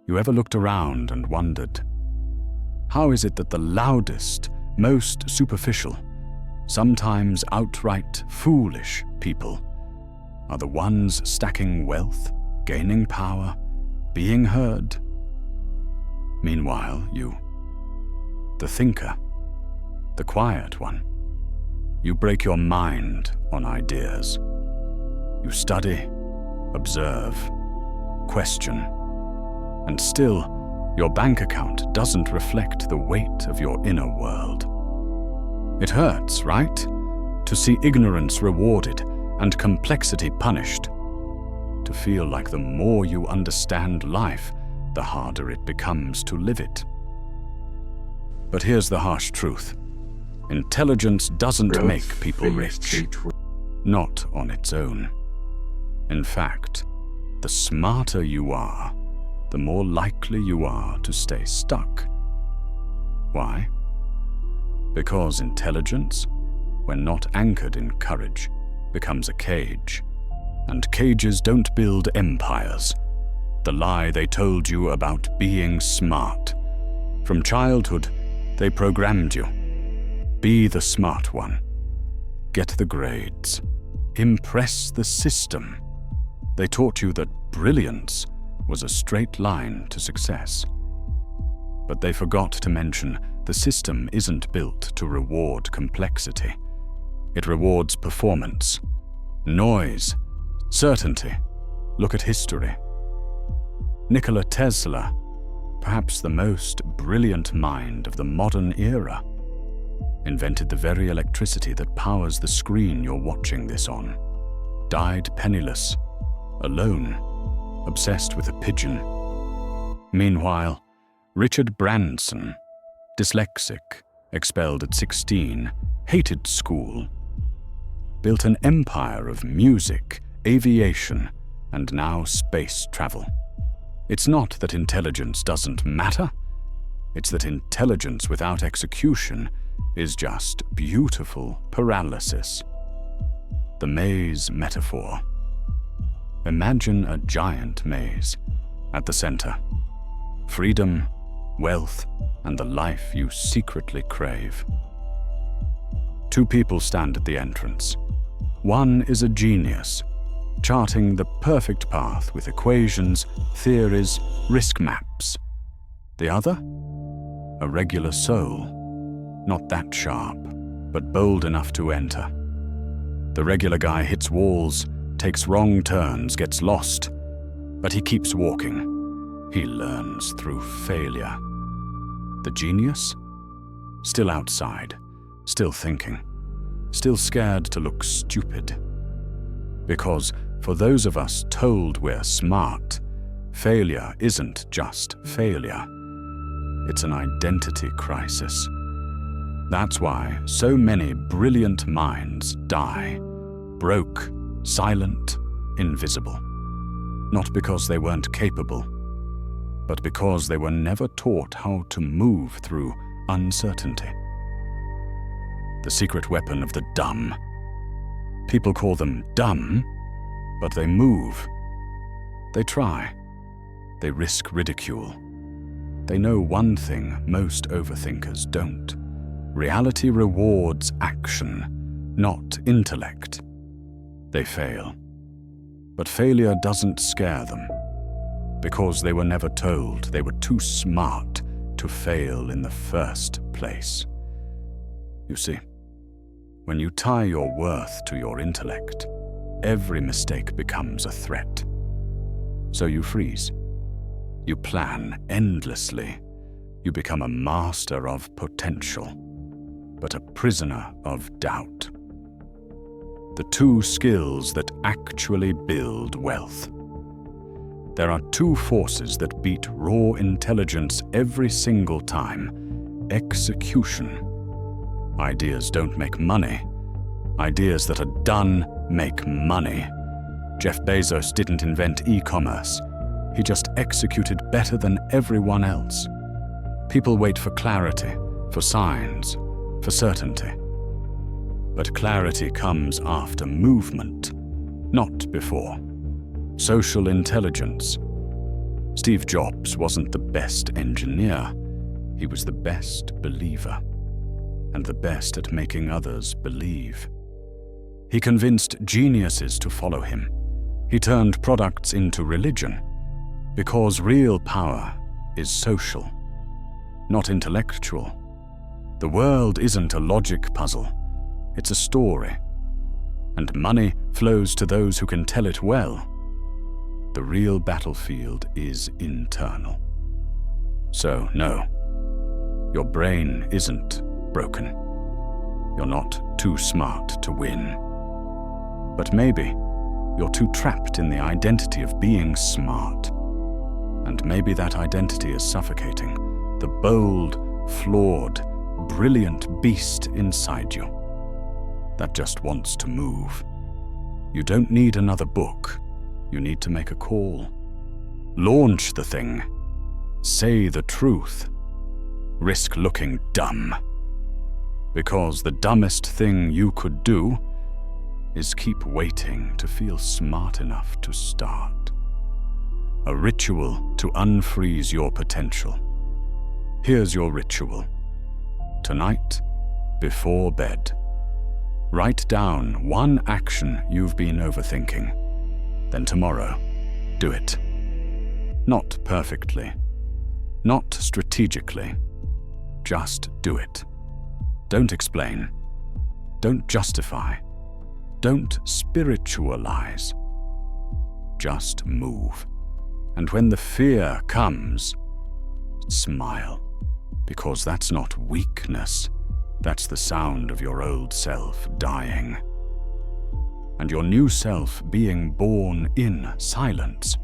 You ever looked around and wondered, how is it that the loudest, most superficial, sometimes outright foolish people are the ones stacking wealth, gaining power, being heard? Meanwhile, you, the thinker, the quiet one, you break your mind on ideas. You study, observe, question, and still your bank account doesn't reflect the weight of your inner world. It hurts, right? To see ignorance rewarded and complexity punished. To feel like the more you understand life, the harder it becomes to live it. But here's the harsh truth. Intelligence doesn't make people rich. Not on its own. In fact, the smarter you are, the more likely you are to stay stuck. Why? Because intelligence, when not anchored in courage, becomes a cage. And cages don't build empires. The lie they told you about being smart. From childhood, they programmed you. Be the smart one. Get the grades. Impress the system. They taught you that brilliance was a straight line to success. But they forgot to mention the system isn't built to reward complexity. It rewards performance, noise, certainty. Look at history. Nikola Tesla, perhaps the most brilliant mind of the modern era, invented the very electricity that powers the screen you're watching this on, died penniless, alone, obsessed with a pigeon. Meanwhile, Richard Branson, dyslexic, expelled at 16, hated school, built an empire of music, aviation, and now space travel. It's not that intelligence doesn't matter. It's that intelligence without execution is just beautiful paralysis. The maze metaphor. Imagine a giant maze. At the center, freedom, wealth, and the life you secretly crave. Two people stand at the entrance. One is a genius, charting the perfect path with equations, theories, risk maps. The other? A regular soul. Not that sharp, but bold enough to enter. The regular guy hits walls, takes wrong turns, gets lost, but he keeps walking. He learns through failure. The genius? Still outside, still thinking, still scared to look stupid. Because for those of us told we're smart, failure isn't just failure. It's an identity crisis. That's why so many brilliant minds die, broke, silent, invisible. Not because they weren't capable, but because they were never taught how to move through uncertainty. The secret weapon of the dumb. People call them dumb, but they move. They try. They risk ridicule. They know one thing most overthinkers don't. Reality rewards action, not intellect. They fail. But failure doesn't scare them, because they were never told they were too smart to fail in the first place. You see, when you tie your worth to your intellect, every mistake becomes a threat. So you freeze. You plan endlessly. You become a master of potential, but a prisoner of doubt. The two skills that actually build wealth. There are two forces that beat raw intelligence every single time. Execution. Ideas don't make money. Ideas that are done make money. Jeff Bezos didn't invent e-commerce. He just executed better than everyone else. People wait for clarity, for signs, for certainty. But clarity comes after movement, not before. Social intelligence. Steve Jobs wasn't the best engineer, he was the best believer, and the best at making others believe. He convinced geniuses to follow him. He turned products into religion, because real power is social, not intellectual. The world isn't a logic puzzle, it's a story, and money flows to those who can tell it well. The real battlefield is internal. So, no, your brain isn't broken. You're not too smart to win. But maybe you're too trapped in the identity of being smart. And maybe that identity is suffocating the bold, flawed, brilliant beast inside you that just wants to move. You don't need another book. You need to make a call. Launch the thing. Say the truth. Risk looking dumb. Because the dumbest thing you could do is keep waiting to feel smart enough to start. A ritual to unfreeze your potential. Here's your ritual. Tonight, before bed, write down one action you've been overthinking. Then tomorrow, do it. Not perfectly, not strategically, just do it. Don't explain, don't justify, don't spiritualize. Just move. And when the fear comes, smile, because that's not weakness, that's the sound of your old self dying. And your new self being born in silence.